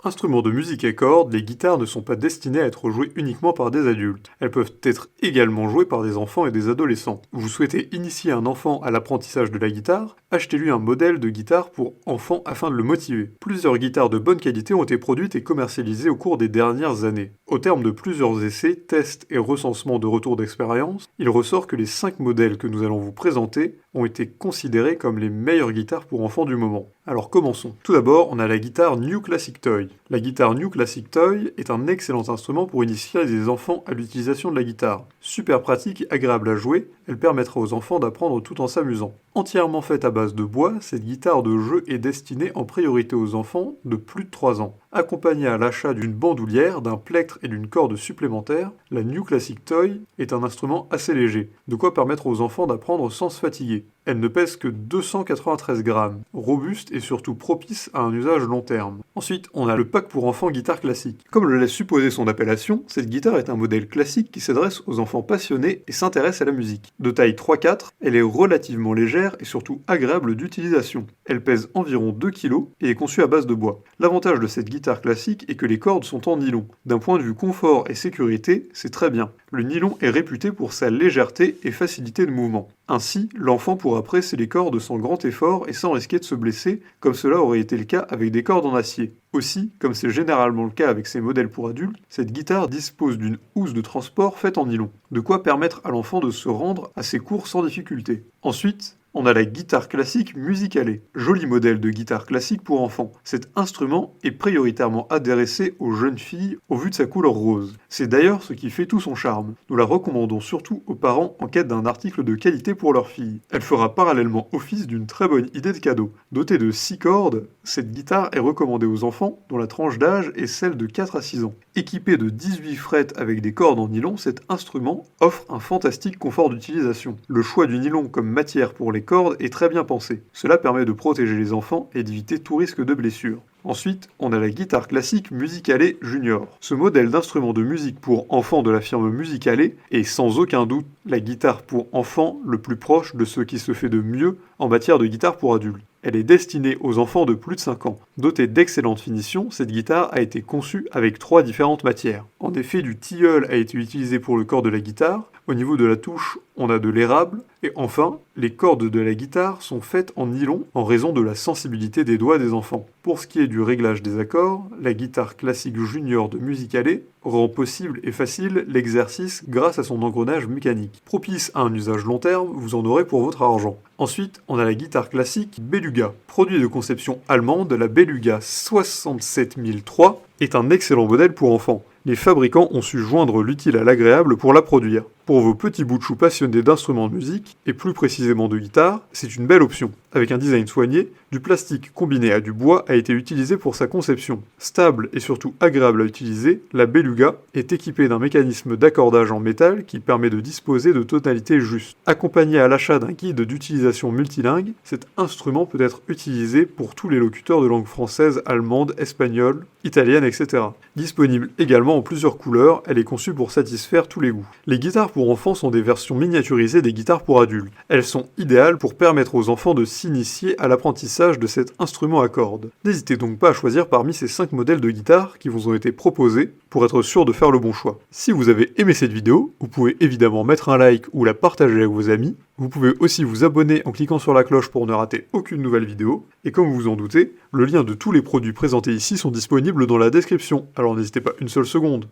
Instruments de musique à cordes, les guitares ne sont pas destinées à être jouées uniquement par des adultes. Elles peuvent être également jouées par des enfants et des adolescents. Vous souhaitez initier un enfant à l'apprentissage de la guitare? Achetez-lui un modèle de guitare pour enfant afin de le motiver. Plusieurs guitares de bonne qualité ont été produites et commercialisées au cours des dernières années. Au terme de plusieurs essais, tests et recensements de retours d'expérience, il ressort que les 5 modèles que nous allons vous présenter ont été considérés comme les meilleures guitares pour enfants du moment. Alors commençons. Tout d'abord, on a la guitare New Classic Toy. La guitare New Classic Toy est un excellent instrument pour initier les enfants à l'utilisation de la guitare. Super pratique et agréable à jouer, elle permettra aux enfants d'apprendre tout en s'amusant. Entièrement faite à base de bois, cette guitare de jeu est destinée en priorité aux enfants de plus de 3 ans. Accompagnée à l'achat d'une bandoulière, d'un plectre et d'une corde supplémentaire, la New Classic Toy est un instrument assez léger, de quoi permettre aux enfants d'apprendre sans se fatiguer. Elle ne pèse que 293 grammes, robuste et surtout propice à un usage long terme. Ensuite, on a le pack pour enfants guitare classique. Comme le laisse supposer son appellation, cette guitare est un modèle classique qui s'adresse aux enfants passionnés et s'intéresse à la musique. De taille 3/4, elle est relativement légère et surtout agréable d'utilisation. Elle pèse environ 2 kg et est conçue à base de bois. L'avantage de cette guitare classique est que les cordes sont en nylon. D'un point de vue confort et sécurité, c'est très bien. Le nylon est réputé pour sa légèreté et facilité de mouvement. Ainsi, l'enfant pourra presser les cordes sans grand effort et sans risquer de se blesser, comme cela aurait été le cas avec des cordes en acier. Aussi, comme c'est généralement le cas avec ces modèles pour adultes, cette guitare dispose d'une housse de transport faite en nylon, de quoi permettre à l'enfant de se rendre à ses cours sans difficulté. Ensuite, on a la guitare classique Musicale. Joli modèle de guitare classique pour enfants. Cet instrument est prioritairement adressé aux jeunes filles au vu de sa couleur rose. C'est d'ailleurs ce qui fait tout son charme. Nous la recommandons surtout aux parents en quête d'un article de qualité pour leur fille. Elle fera parallèlement office d'une très bonne idée de cadeau. Dotée de 6 cordes, cette guitare est recommandée aux enfants dont la tranche d'âge est celle de 4 à 6 ans. Équipée de 18 frettes avec des cordes en nylon, cet instrument offre un fantastique confort d'utilisation. Le choix du nylon comme matière pour les cordes est très bien pensé. Cela permet de protéger les enfants et d'éviter tout risque de blessure. Ensuite, on a la guitare classique Musicale Junior. Ce modèle d'instrument de musique pour enfants de la firme Musicale est sans aucun doute la guitare pour enfants le plus proche de ce qui se fait de mieux en matière de guitare pour adultes. Elle est destinée aux enfants de plus de 5 ans. Dotée d'excellentes finitions, cette guitare a été conçue avec 3 différentes matières. En effet, du tilleul a été utilisé pour le corps de la guitare, au niveau de la touche, on a de l'érable, et enfin, les cordes de la guitare sont faites en nylon en raison de la sensibilité des doigts des enfants. Pour ce qui est du réglage des accords, la guitare classique junior de Musicale rend possible et facile l'exercice grâce à son engrenage mécanique. Propice à un usage long terme, vous en aurez pour votre argent. Ensuite, on a la guitare classique Beluga. Produit de conception allemande, la Beluga 67003 est un excellent modèle pour enfants. Les fabricants ont su joindre l'utile à l'agréable pour la produire. Pour vos petits bouts de chou passionnés d'instruments de musique, et plus précisément de guitare, c'est une belle option. Avec un design soigné, du plastique combiné à du bois a été utilisé pour sa conception. Stable et surtout agréable à utiliser, la Beluga est équipée d'un mécanisme d'accordage en métal qui permet de disposer de tonalités justes. Accompagné à l'achat d'un guide d'utilisation multilingue, cet instrument peut être utilisé pour tous les locuteurs de langue française, allemande, espagnole, italienne, etc. Disponible également en plusieurs couleurs, elle est conçue pour satisfaire tous les goûts. Les guitares pour enfants sont des versions miniaturisées des guitares pour adultes. Elles sont idéales pour permettre aux enfants de s'initier à l'apprentissage de cet instrument à cordes. N'hésitez donc pas à choisir parmi ces 5 modèles de guitare qui vous ont été proposés pour être sûr de faire le bon choix. Si vous avez aimé cette vidéo, vous pouvez évidemment mettre un like ou la partager avec vos amis. Vous pouvez aussi vous abonner en cliquant sur la cloche pour ne rater aucune nouvelle vidéo. Et comme vous vous en doutez, le lien de tous les produits présentés ici sont disponibles dans la description, alors n'hésitez pas une seule seconde.